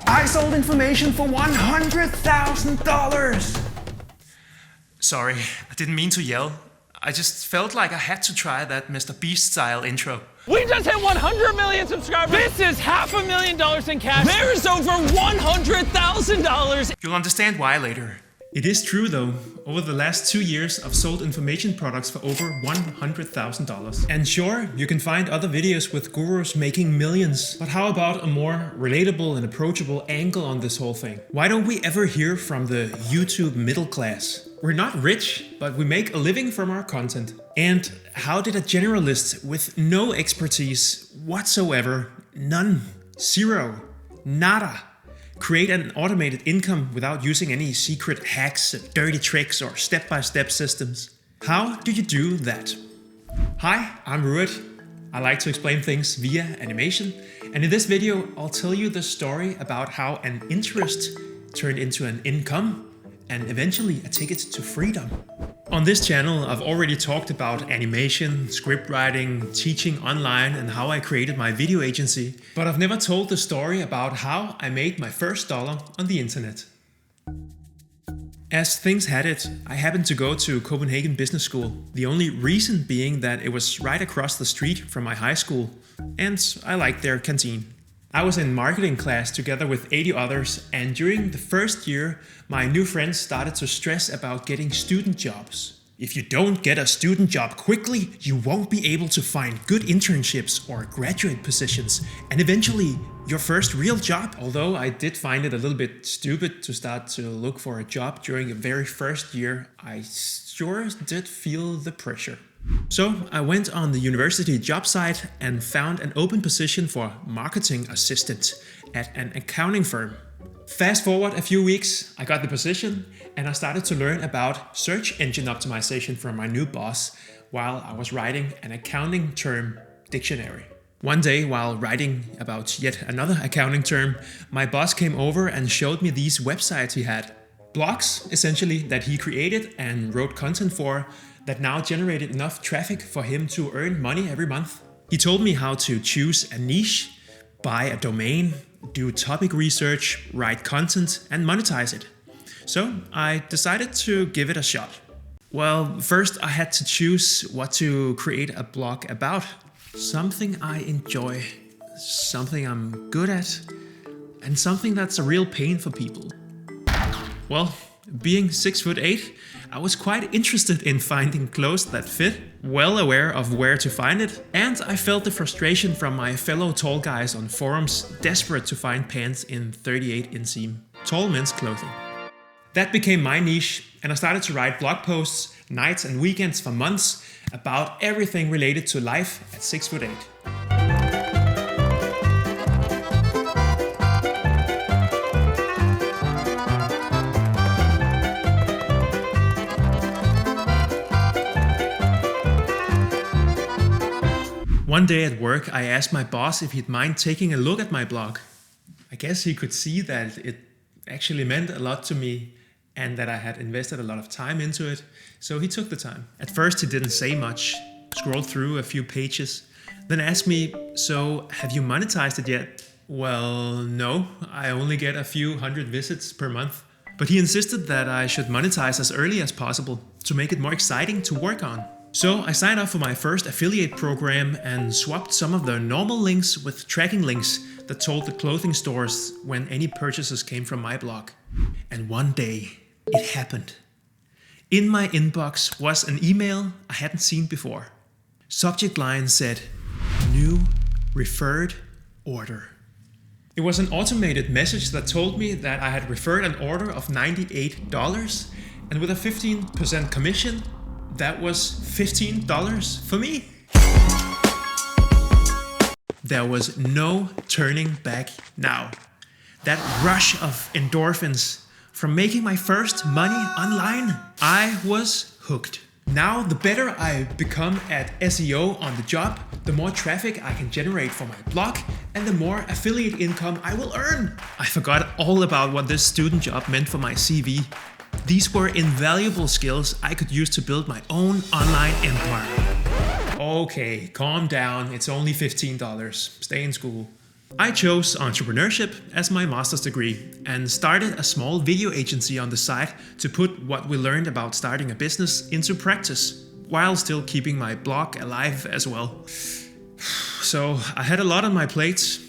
I sold information for $100,000. Sorry, I didn't mean to yell. I just felt like I had to try that MrBeast style intro. We just hit 100 million subscribers. This is $500,000 in cash. There is over $100,000. You'll understand why later. It is true though, over the last 2 years I've sold information products for over $100,000. And sure, you can find other videos with gurus making millions. But how about a more relatable and approachable angle on this whole thing? Why don't we ever hear from the YouTube middle class? We're not rich, but we make a living from our content. And how did a generalist with no expertise whatsoever, none, zero, nada, create an automated income without using any secret hacks, dirty tricks, or step-by-step systems? How do you do that? Hi, I'm Rued. I like to explain things via animation, and in this video I'll tell you the story about how an interest turned into an income and eventually a ticket to freedom. On this channel I've already talked about animation, script writing, teaching online, and how I created my video agency, but I've never told the story about how I made my first dollar on the internet. As things had it, I happened to go to Copenhagen Business School, the only reason being that it was right across the street from my high school, and I liked their canteen. I was in marketing class together with 80 others, and during the first year, my new friends started to stress about getting student jobs. If you don't get a student job quickly, you won't be able to find good internships or graduate positions, and eventually your first real job. Although I did find it a little bit stupid to start to look for a job during the very first year, I sure did feel the pressure. So I went on the university job site and found an open position for marketing assistant at an accounting firm. Fast forward a few weeks, I got the position and I started to learn about search engine optimization from my new boss while I was writing an accounting term dictionary. One day, while writing about yet another accounting term, my boss came over and showed me these websites he had. Blogs, essentially, that he created and wrote content for, that now generated enough traffic for him to earn money every month. He told me how to choose a niche, buy a domain, do topic research, write content, and monetize it. So I decided to give it a shot. Well, first I had to choose what to create a blog about. Something I enjoy, something I'm good at, and something that's a real pain for people. Well, being 6'8", I was quite interested in finding clothes that fit, well aware of where to find it, and I felt the frustration from my fellow tall guys on forums desperate to find pants in 38 inseam, tall men's clothing. That became my niche, and I started to write blog posts, nights and weekends for months, about everything related to life at 6'8". One day at work, I asked my boss if he'd mind taking a look at my blog. I guess he could see that it actually meant a lot to me and that I had invested a lot of time into it, so he took the time. At first he didn't say much, scrolled through a few pages, then asked me, "So have you monetized it yet?" Well, no, I only get a few hundred visits per month. But he insisted that I should monetize as early as possible to make it more exciting to work on. So I signed up for my first affiliate program and swapped some of the normal links with tracking links that told the clothing stores when any purchases came from my blog. And one day, it happened. In my inbox was an email I hadn't seen before. Subject line said, "New referred order." It was an automated message that told me that I had referred an order of $98, and with a 15% commission, that was $15 for me. There was no turning back now. That rush of endorphins from making my first money online, I was hooked. Now, the better I become at SEO on the job, the more traffic I can generate for my blog, and the more affiliate income I will earn. I forgot all about what this student job meant for my CV. These were invaluable skills I could use to build my own online empire. Okay, calm down, it's only $15. Stay in school. I chose entrepreneurship as my master's degree and started a small video agency on the side to put what we learned about starting a business into practice, while still keeping my blog alive as well. So I had a lot on my plate,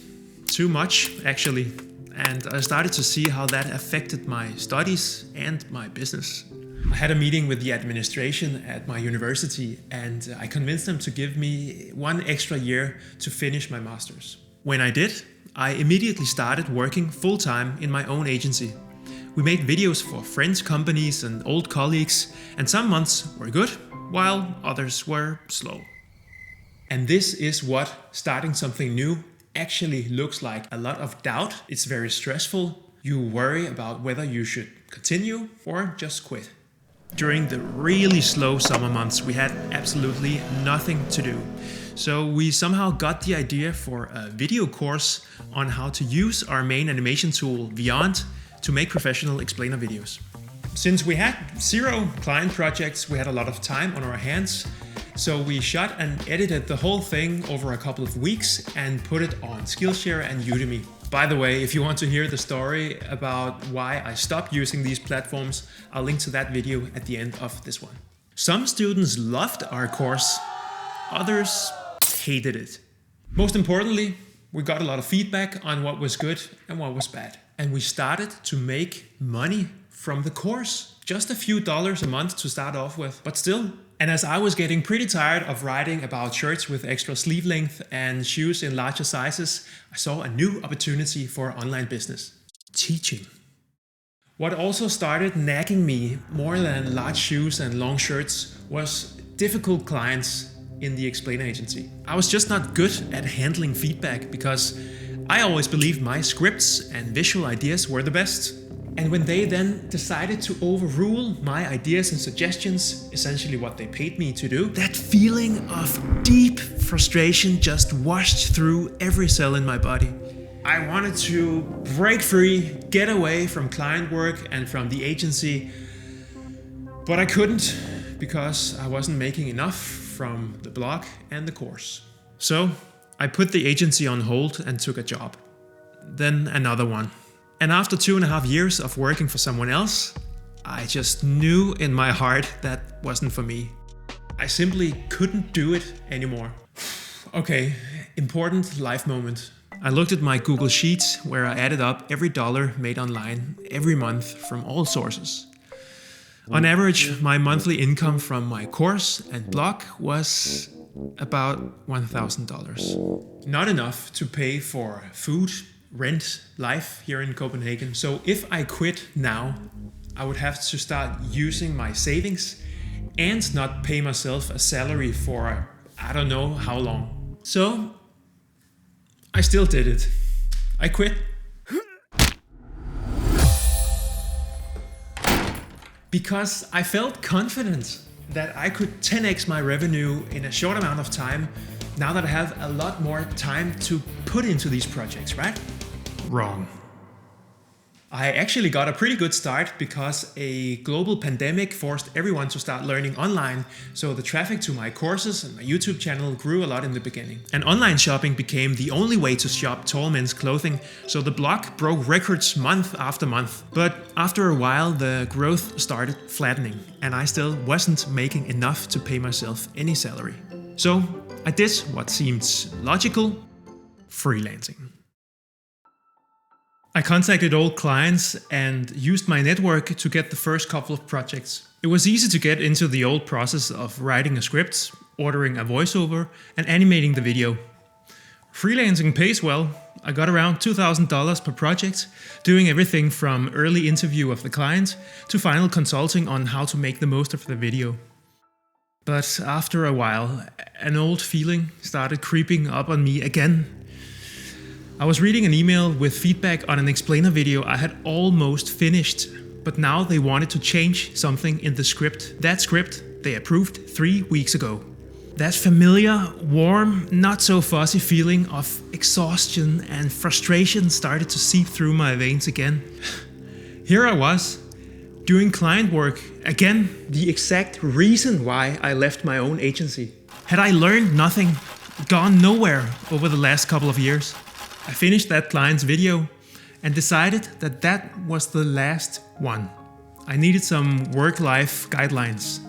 too much actually, and I started to see how that affected my studies and my business. I had a meeting with the administration at my university and I convinced them to give me 1 extra year to finish my master's. When I did, I immediately started working full-time in my own agency. We made videos for friends, companies and old colleagues, and some months were good, while others were slow. And this is what starting something new actually looks like. A lot of doubt, it's very stressful. You worry about whether you should continue or just quit. During the really slow summer months, we had absolutely nothing to do. So we somehow got the idea for a video course on how to use our main animation tool, Beyond, to make professional explainer videos. Since we had 0 client projects, we had a lot of time on our hands. So we shot and edited the whole thing over a couple of weeks and put it on Skillshare and Udemy. By the way, if you want to hear the story about why I stopped using these platforms, I'll link to that video at the end of this one. Some students loved our course, others hated it. Most importantly, we got a lot of feedback on what was good and what was bad. And we started to make money from the course. Just a few dollars a month to start off with, but still. And as I was getting pretty tired of writing about shirts with extra sleeve length and shoes in larger sizes, I saw a new opportunity for online business: teaching. What also started nagging me more than large shoes and long shirts was difficult clients in the explainer agency. I was just not good at handling feedback because I always believed my scripts and visual ideas were the best. And when they then decided to overrule my ideas and suggestions, essentially what they paid me to do, that feeling of deep frustration just washed through every cell in my body. I wanted to break free, get away from client work and from the agency, but I couldn't because I wasn't making enough from the blog and the course. So I put the agency on hold and took a job. Then another one. And after 2.5 years of working for someone else, I just knew in my heart that wasn't for me. I simply couldn't do it anymore. Okay, important life moment. I looked at my Google Sheets where I added up every dollar made online every month from all sources. On average, my monthly income from my course and blog was about $1,000. Not enough to pay for food, rent, life here in Copenhagen. So if I quit now, I would have to start using my savings and not pay myself a salary for I don't know how long. So I still did it. I quit. Because I felt confident that I could 10x my revenue in a short amount of time now that I have a lot more time to put into these projects, right? Wrong. I actually got a pretty good start because a global pandemic forced everyone to start learning online, so the traffic to my courses and my YouTube channel grew a lot in the beginning. And online shopping became the only way to shop tall men's clothing, so the blog broke records month after month. But after a while, the growth started flattening, and I still wasn't making enough to pay myself any salary. So I did what seemed logical: freelancing. I contacted old clients and used my network to get the first couple of projects. It was easy to get into the old process of writing a script, ordering a voiceover, and animating the video. Freelancing pays well. I got around $2,000 per project, doing everything from early interview of the client to final consulting on how to make the most of the video. But after a while, an old feeling started creeping up on me again. I was reading an email with feedback on an explainer video I had almost finished, but now they wanted to change something in the script. That script they approved 3 weeks ago. That familiar, warm, not so fuzzy feeling of exhaustion and frustration started to seep through my veins again. Here I was, doing client work again, the exact reason why I left my own agency. Had I learned nothing, gone nowhere over the last couple of years? I finished that client's video and decided that that was the last one. I needed some work-life guidelines.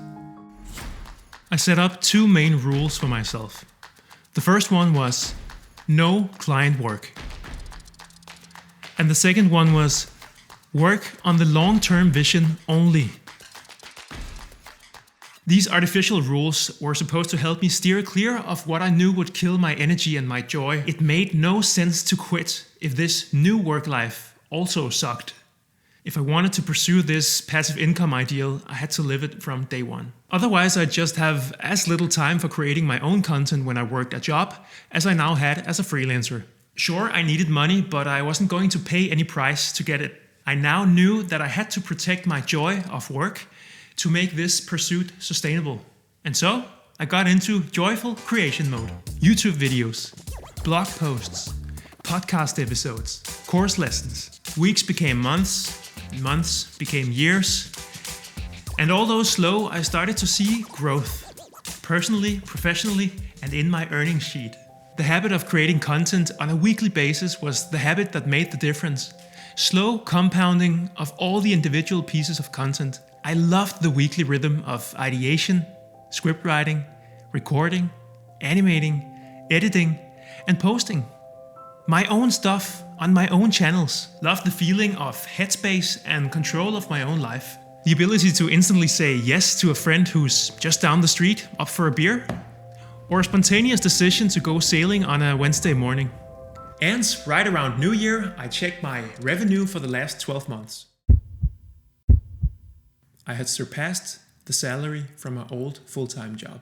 I set up 2 main rules for myself. The first one was no client work. And the second one was work on the long-term vision only. These artificial rules were supposed to help me steer clear of what I knew would kill my energy and my joy. It made no sense to quit if this new work life also sucked. If I wanted to pursue this passive income ideal, I had to live it from day one. Otherwise, I'd just have as little time for creating my own content when I worked a job as I now had as a freelancer. Sure, I needed money, but I wasn't going to pay any price to get it. I now knew that I had to protect my joy of work to make this pursuit sustainable. And so, I got into joyful creation mode. YouTube videos, blog posts, podcast episodes, course lessons. Weeks became months, months became years. And although slow, I started to see growth. Personally, professionally, and in my earnings sheet. The habit of creating content on a weekly basis was the habit that made the difference. Slow compounding of all the individual pieces of content. I loved the weekly rhythm of ideation, script writing, recording, animating, editing, and posting. My own stuff on my own channels. Loved the feeling of headspace and control of my own life. The ability to instantly say yes to a friend who's just down the street up for a beer. Or a spontaneous decision to go sailing on a Wednesday morning. And right around New Year, I checked my revenue for the last 12 months. I had surpassed the salary from my old full-time job.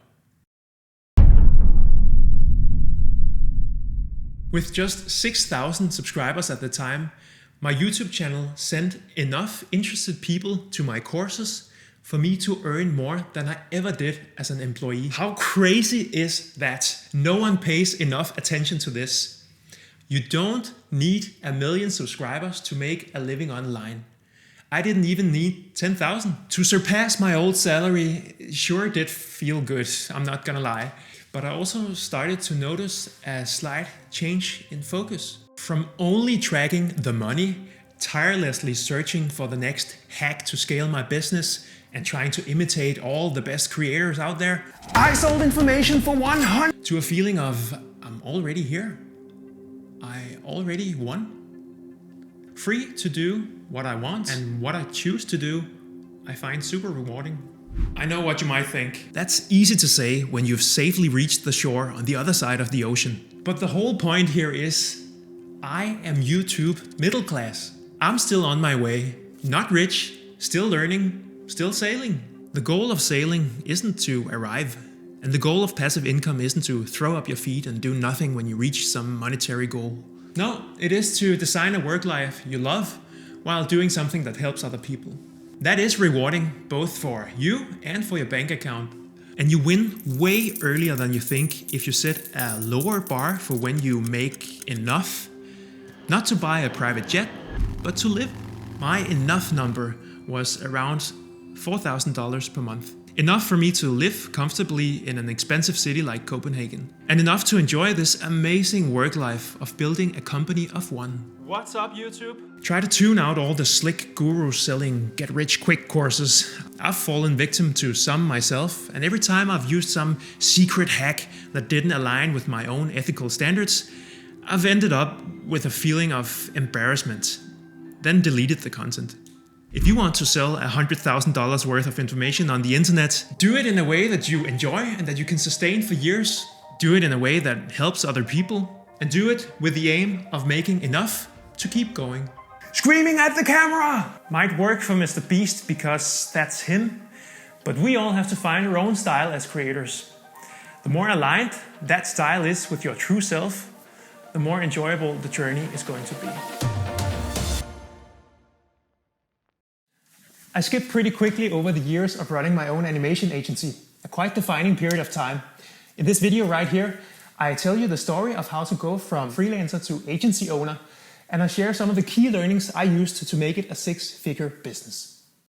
With just 6,000 subscribers at the time, my YouTube channel sent enough interested people to my courses for me to earn more than I ever did as an employee. How crazy is that? No one pays enough attention to this. You don't need 1 million subscribers to make a living online. I didn't even need 10,000. To surpass my old salary sure did feel good, I'm not gonna lie. But I also started to notice a slight change in focus. From only tracking the money, tirelessly searching for the next hack to scale my business, and trying to imitate all the best creators out there. I sold information for 100! To a feeling of, I'm already here. I already won. Free to do what I want, and what I choose to do, I find super rewarding. I know what you might think. That's easy to say when you've safely reached the shore on the other side of the ocean. But the whole point here is, I am YouTube middle class. I'm still on my way. Not rich, still learning, still sailing. The goal of sailing isn't to arrive. And the goal of passive income isn't to throw up your feet and do nothing when you reach some monetary goal. No, it is to design a work life you love while doing something that helps other people. That is rewarding both for you and for your bank account. And you win way earlier than you think if you set a lower bar for when you make enough. Not to buy a private jet, but to live. My enough number was around $4,000 per month. Enough for me to live comfortably in an expensive city like Copenhagen. And enough to enjoy this amazing work life of building a company of one. What's up, YouTube? Try to tune out all the slick gurus selling get-rich-quick courses. I've fallen victim to some myself, and every time I've used some secret hack that didn't align with my own ethical standards, I've ended up with a feeling of embarrassment, then deleted the content. If you want to sell $100,000 worth of information on the internet, do it in a way that you enjoy and that you can sustain for years. Do it in a way that helps other people, and do it with the aim of making enough to keep going. Screaming at the camera might work for MrBeast because that's him, but we all have to find our own style as creators. The more aligned that style is with your true self, the more enjoyable the journey is going to be. I skipped pretty quickly over the years of running my own animation agency, a quite defining period of time. In this video right here, I tell you the story of how to go from freelancer to agency owner, and I share some of the key learnings I used to make it a 6-figure business.